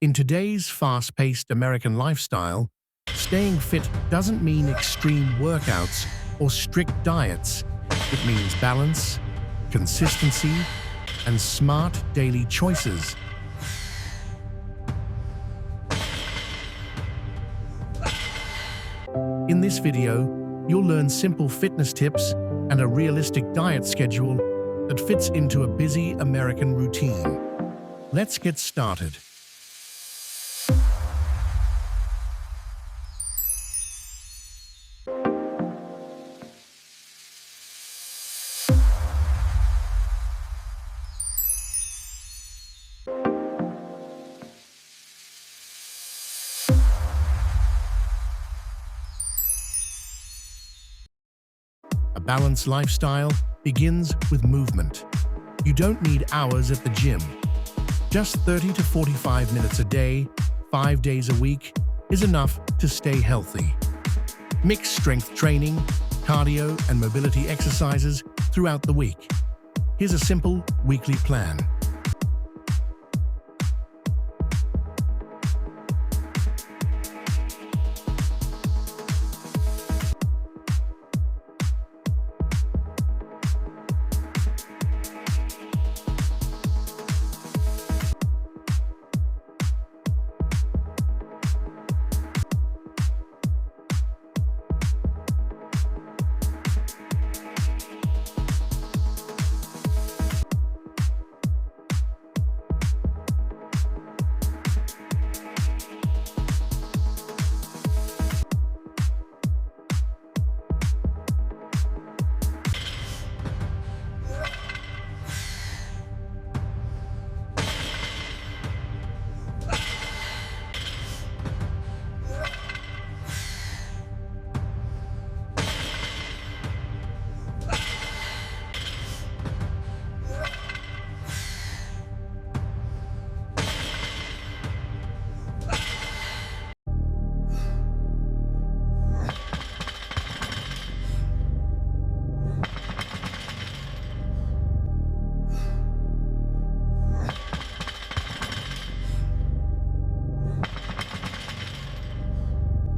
In today's fast-paced American lifestyle, staying fit doesn't mean extreme workouts or strict diets. It means balance, consistency, and smart daily choices. In this video, you'll learn simple fitness tips and a realistic diet schedule that fits into a busy American routine. Let's get started. A balanced lifestyle begins with movement. You don't need hours at the gym. Just 30 to 45 minutes a day, 5 days a week, is enough to stay healthy. Mix strength training, cardio, and mobility exercises throughout the week. Here's a simple weekly plan.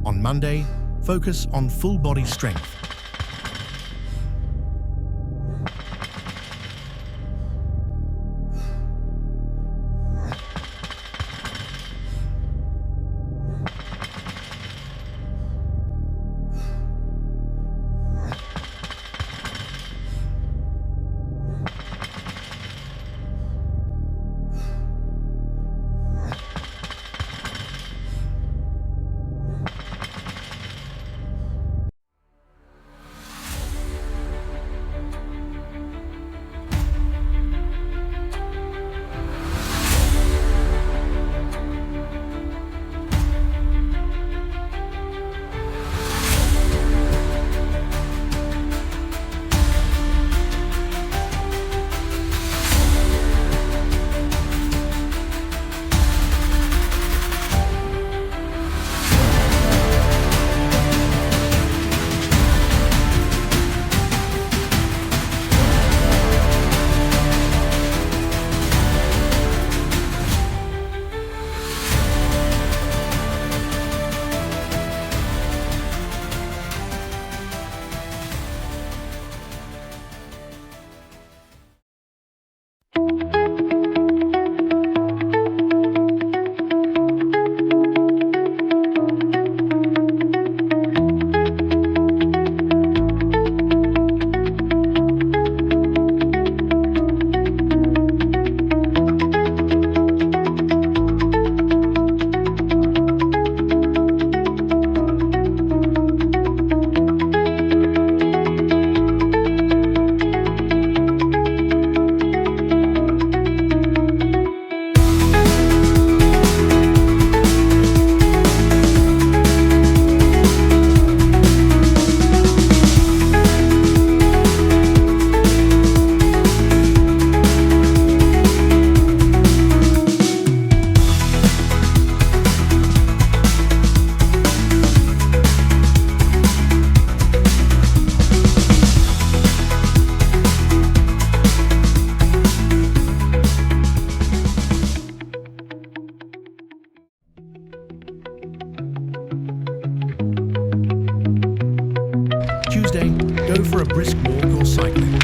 On Monday, focus on full body strength. Go for a brisk walk or cycling.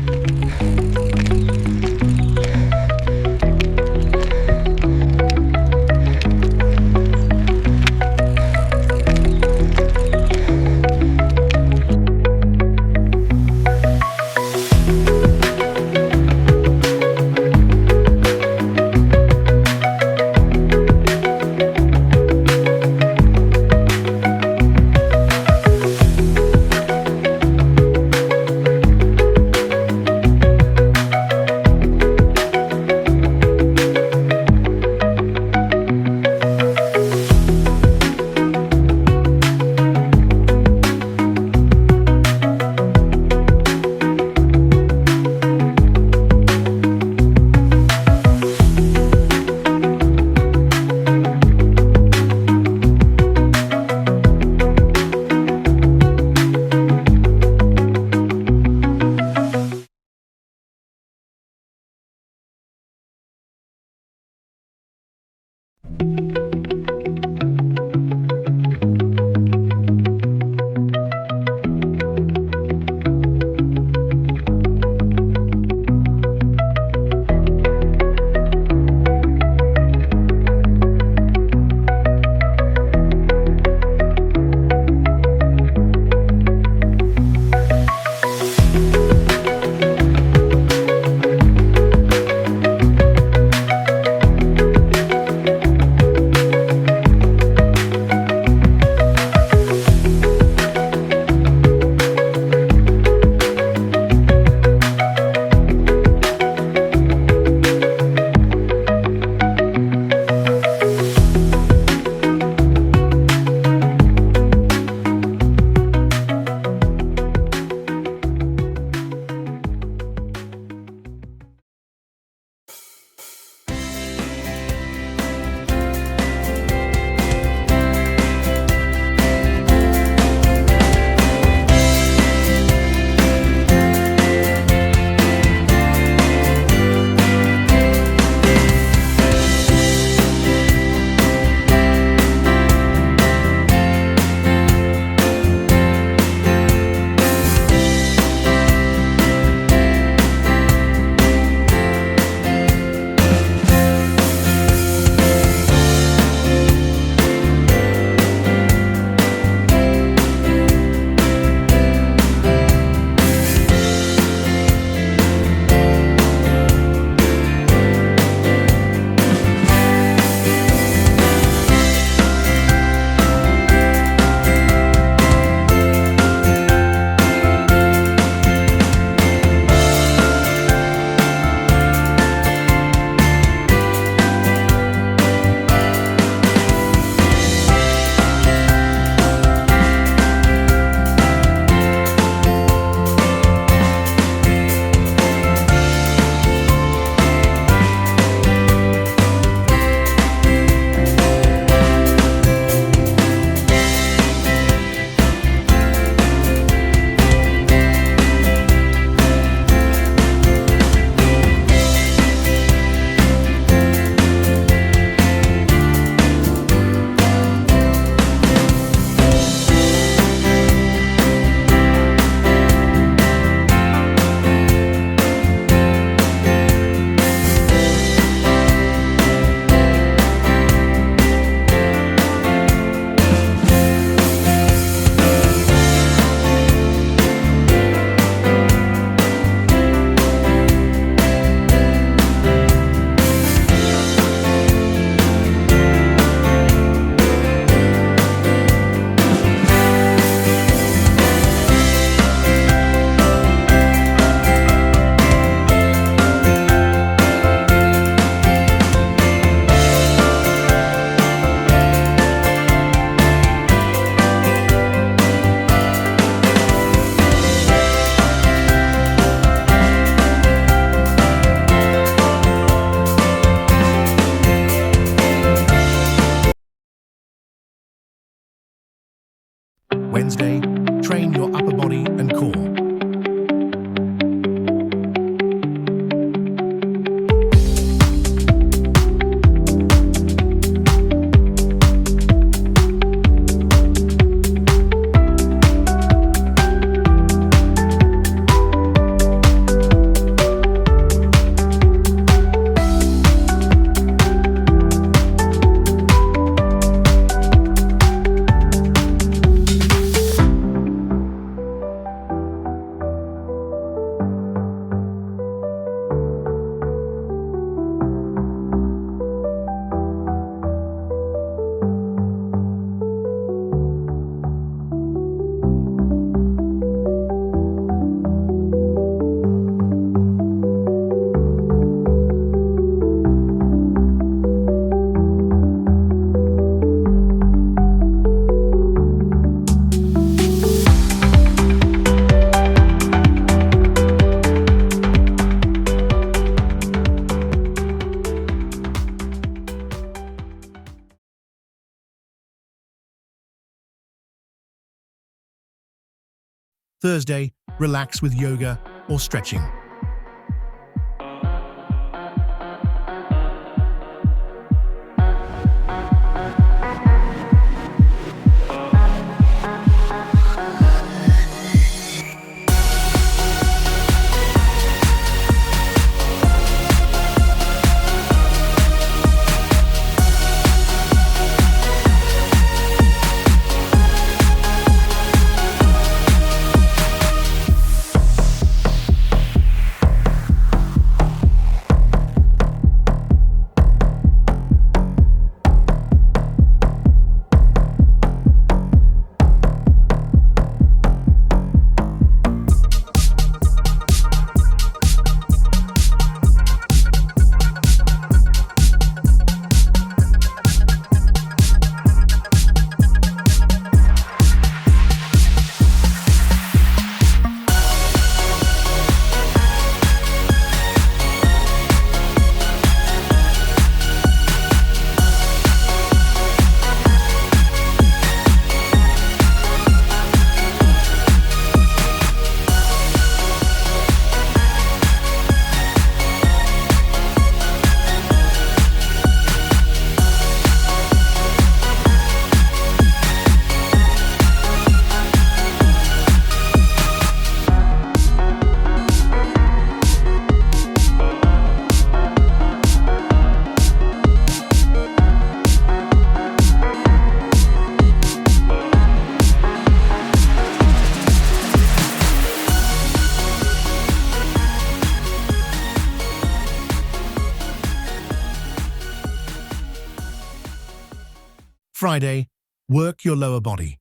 Wednesday, train your upper body and core. Thursday, relax with yoga or stretching. Friday, work your lower body.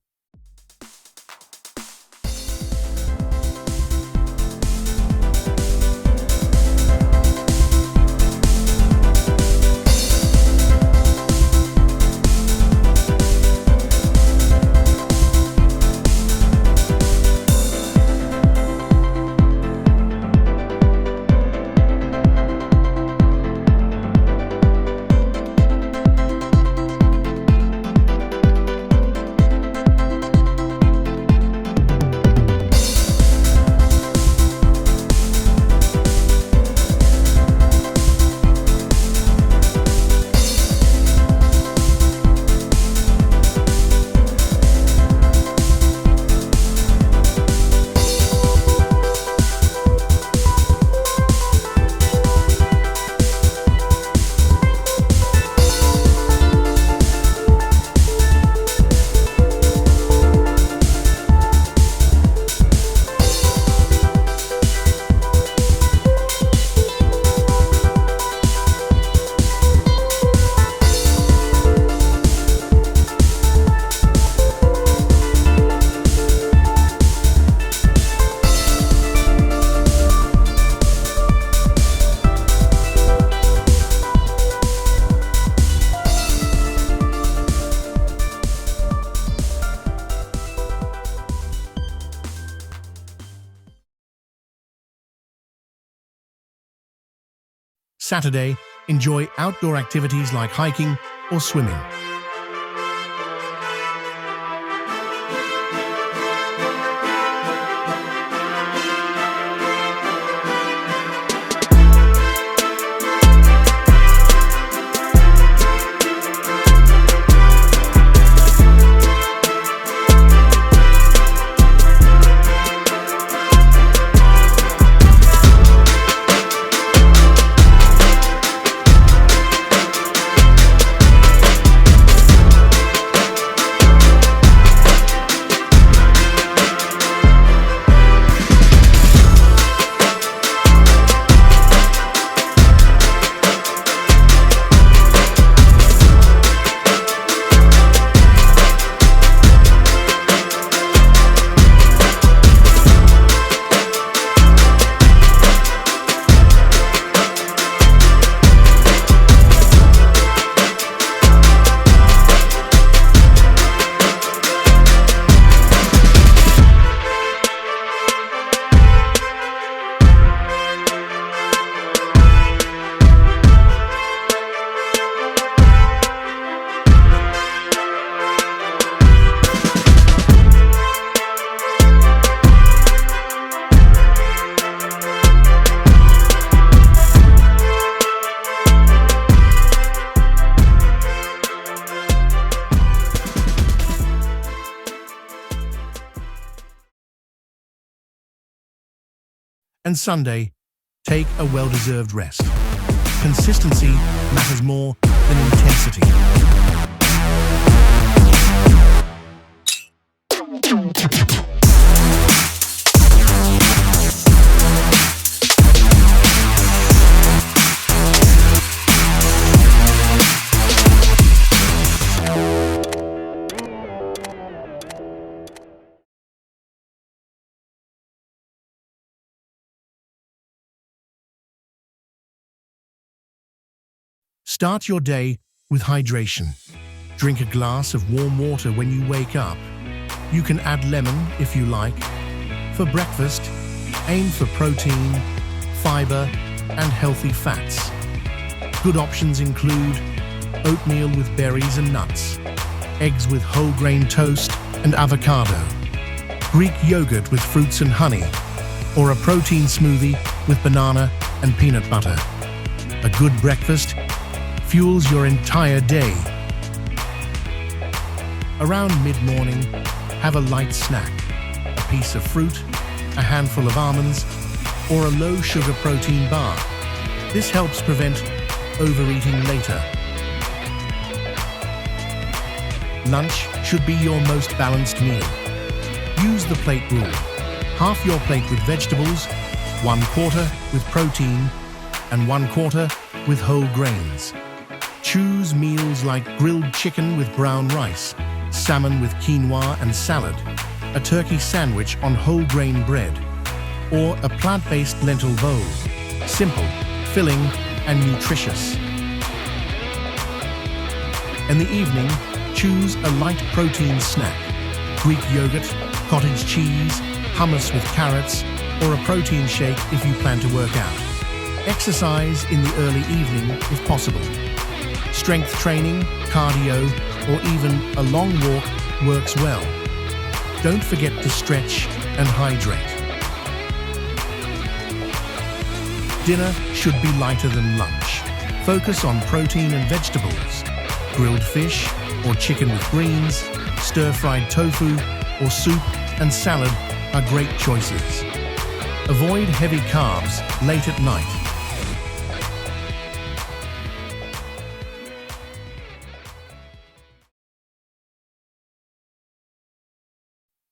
Saturday, enjoy outdoor activities like hiking or swimming. And Sunday, take a well-deserved rest. Consistency matters more than intensity. Start your day with hydration. Drink a glass of warm water when you wake up. You can add lemon if you like. For breakfast, aim for protein, fiber, and healthy fats. Good options include oatmeal with berries and nuts, eggs with whole grain toast and avocado, Greek yogurt with fruits and honey, or a protein smoothie with banana and peanut butter. A good breakfast fuels your entire day. Around mid-morning, have a light snack, a piece of fruit, a handful of almonds, or a low-sugar protein bar. This helps prevent overeating later. Lunch should be your most balanced meal. Use the plate rule. Half your plate with vegetables, 1/4 with protein, and 1/4 with whole grains. Choose meals like grilled chicken with brown rice, salmon with quinoa and salad, a turkey sandwich on whole grain bread, or a plant-based lentil bowl. Simple, filling, and nutritious. In the evening, choose a light protein snack, Greek yogurt, cottage cheese, hummus with carrots, or a protein shake if you plan to work out. Exercise in the early evening if possible. Strength training, cardio, or even a long walk works well. Don't forget to stretch and hydrate. Dinner should be lighter than lunch. Focus on protein and vegetables. Grilled fish or chicken with greens, stir-fried tofu, or soup and salad are great choices. Avoid heavy carbs late at night.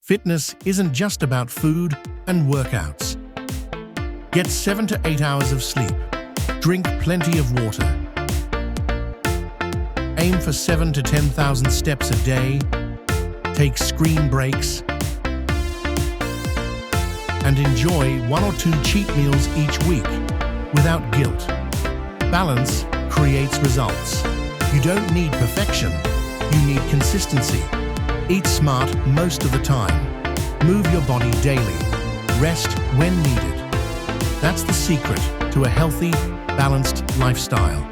Fitness isn't just about food and workouts. Get 7 to 8 hours of sleep. Drink plenty of water. Aim for 7,000 to 10,000 steps a day. Take screen breaks. And enjoy 1 or 2 cheat meals each week without guilt. Balance creates results. You don't need perfection. You need consistency. Eat smart most of the time. Move your body daily. Rest when needed. That's the secret to a healthy, balanced lifestyle.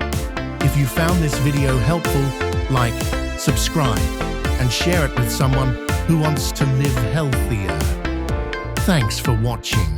If you found this video helpful, like, subscribe, and share it with someone who wants to live healthier. Thanks for watching.